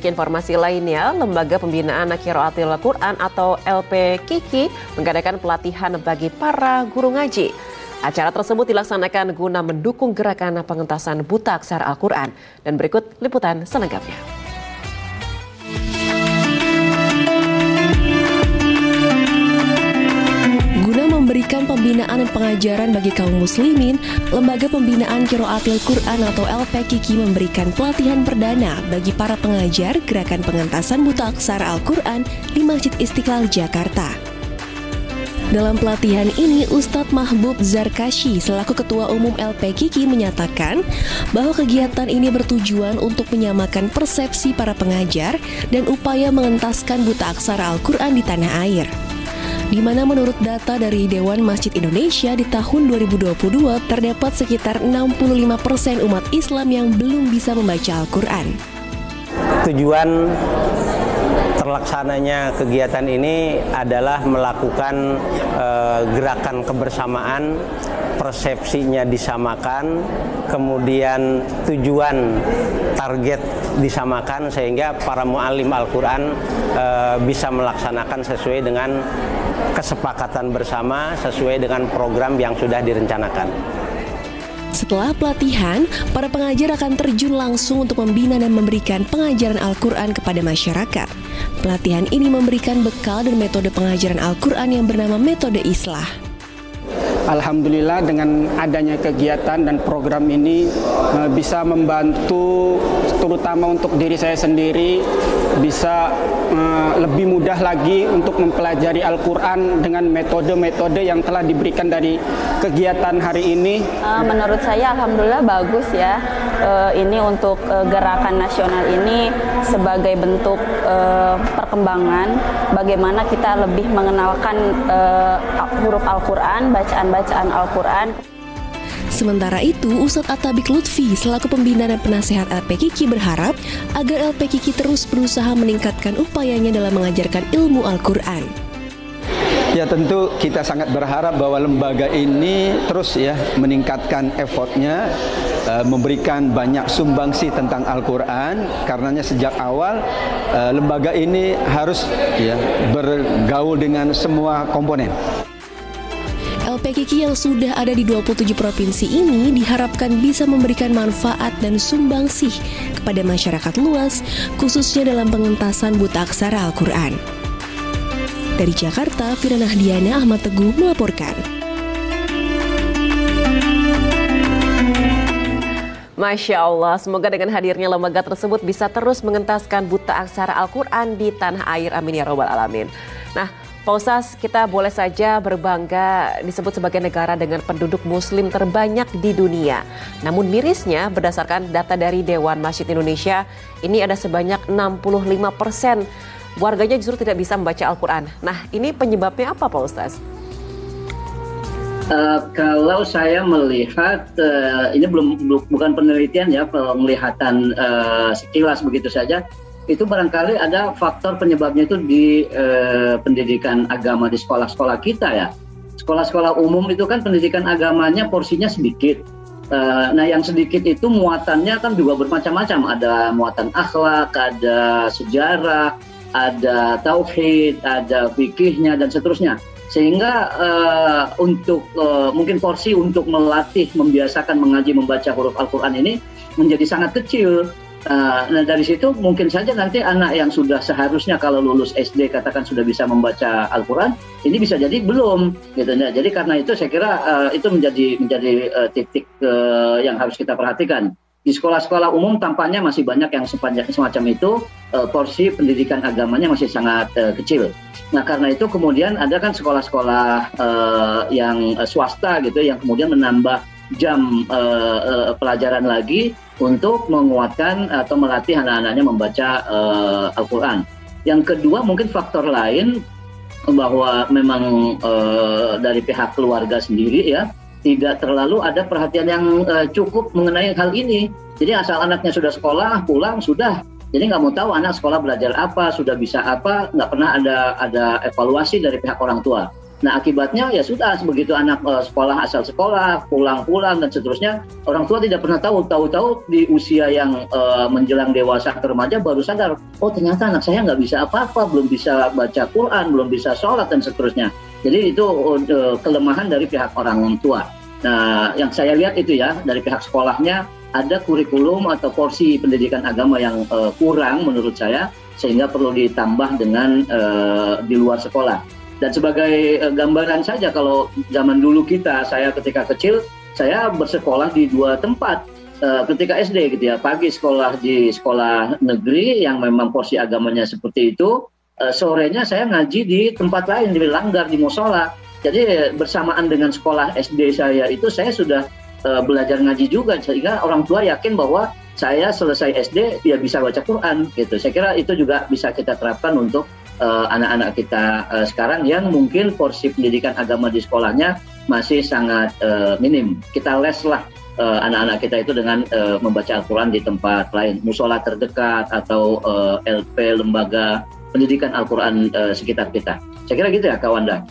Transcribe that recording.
Informasi lainnya, Lembaga Pembinaan Qiraatil Quran atau LPQQ mengadakan pelatihan bagi para guru ngaji. Acara tersebut dilaksanakan guna mendukung gerakan pengentasan buta aksara Al-Quran. Dan berikut liputan selengkapnya. Memberikan pembinaan dan pengajaran bagi kaum muslimin, Lembaga Pembinaan Qiraatil Quran atau LPQQ memberikan pelatihan perdana bagi para pengajar gerakan pengentasan buta aksara Al-Quran di Masjid Istiqlal, Jakarta. Dalam pelatihan ini, Ustadz Mahbub Zarkashi selaku Ketua Umum LPQQ menyatakan bahwa kegiatan ini bertujuan untuk menyamakan persepsi para pengajar dan upaya mengentaskan buta aksara Al-Quran di tanah air. Di mana menurut data dari Dewan Masjid Indonesia di tahun 2022 terdapat sekitar 65% umat Islam yang belum bisa membaca Al-Quran. Tujuan terlaksananya kegiatan ini adalah melakukan gerakan kebersamaan, persepsinya disamakan, kemudian tujuan target disamakan sehingga para mu'allim Al-Quran bisa melaksanakan sesuai dengan kesepakatan bersama, sesuai dengan program yang sudah direncanakan. Setelah pelatihan, para pengajar akan terjun langsung untuk membina dan memberikan pengajaran Al-Quran kepada masyarakat. Pelatihan ini memberikan bekal dan metode pengajaran Al-Quran yang bernama metode Islah. Alhamdulillah dengan adanya kegiatan dan program ini bisa membantu terutama untuk diri saya sendiri bisa lebih mudah lagi untuk mempelajari Al-Quran dengan metode-metode yang telah diberikan dari kegiatan hari ini. Menurut saya alhamdulillah bagus ya. Ini untuk gerakan nasional ini sebagai bentuk perkembangan bagaimana kita lebih mengenalkan huruf Al-Quran, bacaan Al-Quran. Sementara itu, Ustadz Atabik Lutfi selaku pembina dan penasehat LPQQ berharap agar LPQQ terus berusaha meningkatkan upayanya dalam mengajarkan ilmu Al-Quran. Ya tentu kita sangat berharap bahwa lembaga ini terus ya meningkatkan effortnya, memberikan banyak sumbangsi tentang Al-Quran. Karenanya sejak awal lembaga ini harus ya bergaul dengan semua komponen. LPQQ yang sudah ada di 27 provinsi ini diharapkan bisa memberikan manfaat dan sumbangsih kepada masyarakat luas, khususnya dalam pengentasan buta aksara Al-Quran. Dari Jakarta, Firana Hdiana, Ahmad Teguh melaporkan. Masya Allah, semoga dengan hadirnya lembaga tersebut bisa terus mengentaskan buta aksara Al-Quran di tanah air. Amin ya Rabbal Alamin. Nah, Pak Ustaz, kita boleh saja berbangga disebut sebagai negara dengan penduduk muslim terbanyak di dunia. Namun mirisnya berdasarkan data dari Dewan Masjid Indonesia, ini ada sebanyak 65% warganya justru tidak bisa membaca Al-Quran. Nah, ini penyebabnya apa Pak Ustaz? Kalau saya melihat, ini bukan penelitian ya, penglihatan sekilas begitu saja. Itu barangkali ada faktor penyebabnya itu di pendidikan agama di sekolah-sekolah kita ya. Sekolah-sekolah umum itu kan pendidikan agamanya porsinya sedikit. Nah yang sedikit itu muatannya kan juga bermacam-macam. Ada muatan akhlak, ada sejarah, ada tauhid, ada fikihnya dan seterusnya. Sehingga untuk mungkin porsi untuk melatih, membiasakan mengaji, membaca huruf Al-Quran ini menjadi sangat kecil. Nah dari situ mungkin saja nanti anak yang sudah seharusnya kalau lulus SD katakan sudah bisa membaca Al-Quran, ini bisa jadi belum gitu. Nah, jadi karena itu saya kira itu menjadi titik yang harus kita perhatikan. Di sekolah-sekolah umum tampaknya masih banyak yang semacam itu, porsi pendidikan agamanya masih sangat kecil. Nah karena itu kemudian ada kan sekolah-sekolah yang swasta gitu yang kemudian menambah jam pelajaran lagi untuk menguatkan atau melatih anak-anaknya membaca Al-Quran. Yang kedua mungkin faktor lain bahwa memang dari pihak keluarga sendiri ya tidak terlalu ada perhatian yang cukup mengenai hal ini. Jadi asal anaknya sudah sekolah, pulang sudah. Jadi nggak mau tahu anak sekolah belajar apa, sudah bisa apa, nggak pernah ada evaluasi dari pihak orang tua. Nah akibatnya ya sudah, begitu anak sekolah asal sekolah, pulang-pulang dan seterusnya, orang tua tidak pernah tahu di usia yang menjelang dewasa ke remaja baru sadar, oh ternyata anak saya nggak bisa apa-apa, belum bisa baca Quran, belum bisa sholat dan seterusnya. Jadi itu kelemahan dari pihak orang tua. Nah yang saya lihat itu ya, dari pihak sekolahnya ada kurikulum atau porsi pendidikan agama yang kurang menurut saya, sehingga perlu ditambah dengan di luar sekolah. Dan sebagai gambaran saja, kalau zaman dulu saya ketika kecil, saya bersekolah di 2 tempat ketika SD gitu ya. Pagi sekolah di sekolah negeri yang memang porsi agamanya seperti itu, sorenya saya ngaji di tempat lain, di langgar, di musola. Jadi bersamaan dengan sekolah SD saya itu, saya sudah belajar ngaji juga, sehingga orang tua yakin bahwa saya selesai SD ya bisa baca Quran gitu. Saya kira itu juga bisa kita terapkan untuk anak-anak kita sekarang yang mungkin porsi pendidikan agama di sekolahnya masih sangat minim. Kita les lah anak-anak kita itu dengan membaca Al-Quran di tempat lain, musola terdekat atau LP, lembaga pendidikan Al-Quran sekitar kita. Saya kira gitu ya Kak Wanda.